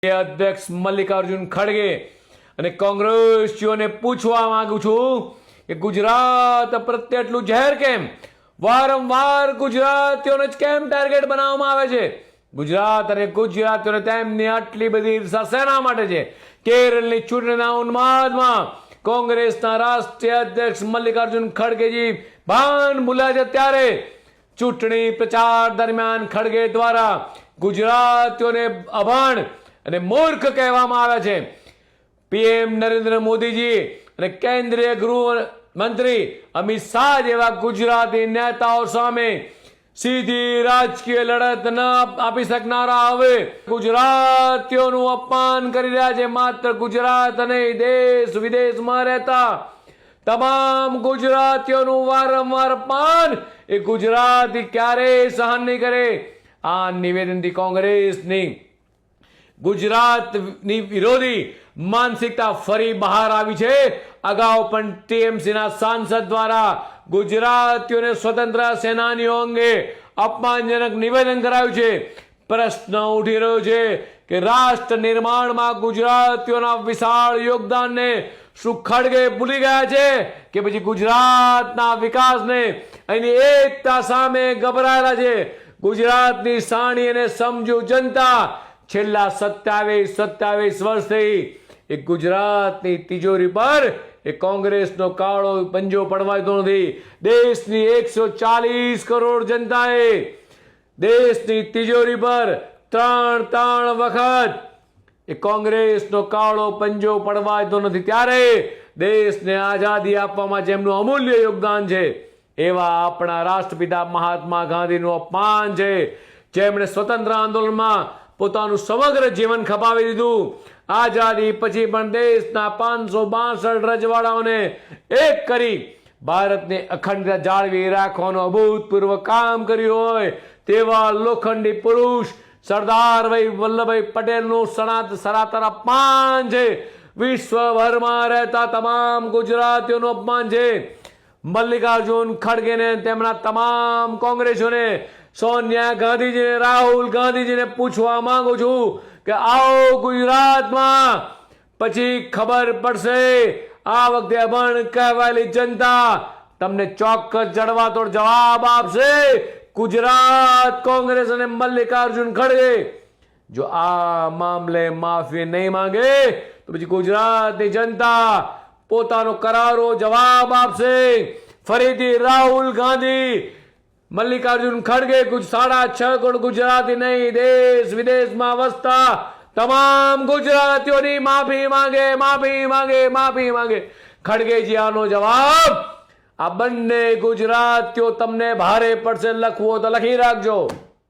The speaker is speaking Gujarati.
અધ્યક્ષ મલ્લિકાર્જુન ખડગે અને કોંગ્રેસીઓને પૂછવા માંગુ છું કે ગુજરાત પ્રત્યે એટલું ઝેર કેમ? વારંવાર ગુજરાતીઓને જ કેમ ટાર્ગેટ બનાવવામાં આવે છે? ગુજરાત અને ગુજરાતીઓને તેમની આટલી બધી ઈર્ષા શેના માટે છે? કેરળની ચૂંટણીના ઉન્માદમાં કોંગ્રેસના રાષ્ટ્રીય અધ્યક્ષ મલ્લિકાર્જુન ખડગેજી ભાન ભૂલ્યા છે ત્યારે ચૂંટણી પ્રચાર દરમિયાન ખડગે દ્વારા ગુજરાતીઓને અભણ અને મૂર્ખ કહેવામાં આવ્યા છે. પીએમ નરેન્દ્ર મોદીજી અને કેન્દ્રીય ગૃહ મંત્રી અમિત શાહ જેવા ગુજરાતી નેતાઓ સામે સીધી રાજકીય લડત ન આપી શકનારા હવે ગુજરાતીઓનું અપમાન કરી રહ્યા છે. માત્ર ગુજરાત નહીં, દેશ વિદેશમાં રહેતા તમામ ગુજરાતીઓનું વારંવાર અપમાન એ ગુજરાતી ક્યારેય સહન નહીં કરે. આ નિવેદનથી કોંગ્રેસની ગુજરાતની વિરોધી માનસિકતા ફરી બહાર આવી છે. અગાઉ પણ ટીએમસીના સાંસદ દ્વારા ગુજરાતીઓને સ્વતંત્ર સેનાનીઓ અંગે અપમાનજનક નિવેદન કરાયું છે. પ્રશ્ન ઉઠી રહ્યો છે કે રાષ્ટ્ર નિર્માણમાં ગુજરાતીઓના વિશાળ યોગદાનને શું ખડગે ભૂલી ગયા છે કે પછી ગુજરાતના વિકાસને અહીંની એકતા સામે ગભરાયેલા છે? ગુજરાતની સાણી અને સમજુ જનતા છેલ્લા 27 વર્ષથી એ ગુજરાતની તિજોરી પર એ કોંગ્રેસનો કાળો પંજો પડવાતો નથી. દેશની 140 કરોડ જનતાએ દેશની તિજોરી પર ત્રણ વખત એ કોંગ્રેસનો કાળો પંજો પડવાતો નથી. ત્યારે દેશને આઝાદી આપવામાં જેમનું અમૂલ્ય યોગદાન છે એવા આપણા રાષ્ટ્રપિતા મહાત્મા ગાંધીનું અપમાન છે, જેમણે સ્વતંત્ર આંદોલનમાં પોતાનું સમગ્ર જીવન ખપાવી દીધું. આઝાદી પછી પણ દેશના 562 રજવાડાઓને એક કરી ભારતને અખંડતા જાળવી રાખવાનું અભૂતપૂર્વ કામ કર્યું હોય તેવા લોખંડી પુરુષ સરદારભાઈ વલ્લભભાઈ પટેલનું સનાતન અપમાન છે. વિશ્વભરમાં રહેતા તમામ ગુજરાતીઓનું અપમાન છે. મલ્લિકાર્જુન ખડગેને તેમના તમામ કોંગ્રેસીઓને સોનિયા ગાંધીજીને રાહુલ ગાંધીજીને પૂછવા માંગુ છું કે આવો ગુજરાતમાં પછી ખબર પડશે. આ વખતે અભણ કહેવાયેલી જનતા તમને ચોક્કસ જડવાતોડ જવાબ આપશે. ગુજરાત કોંગ્રેસ અને મલ્લિકાર્જુન ખડગે જો આ મામલે માફી નહીં માંગે તો પછી ગુજરાતની જનતા પોતાનો કરારો જવાબ આપશે. ફરીથી રાહુલ ગાંધી, મલ્લિકાર્જુન ખડગે 6.5 કરોડ ગુજરાતી નહીં, દેશ વિદેશમાં વસતા તમામ ગુજરાતીઓની માફી માંગે. ખડગેજી આનો જવાબ આ બંને ગુજરાતીઓ તમને ભારે પડશે. લખવો તો લખી રાખજો.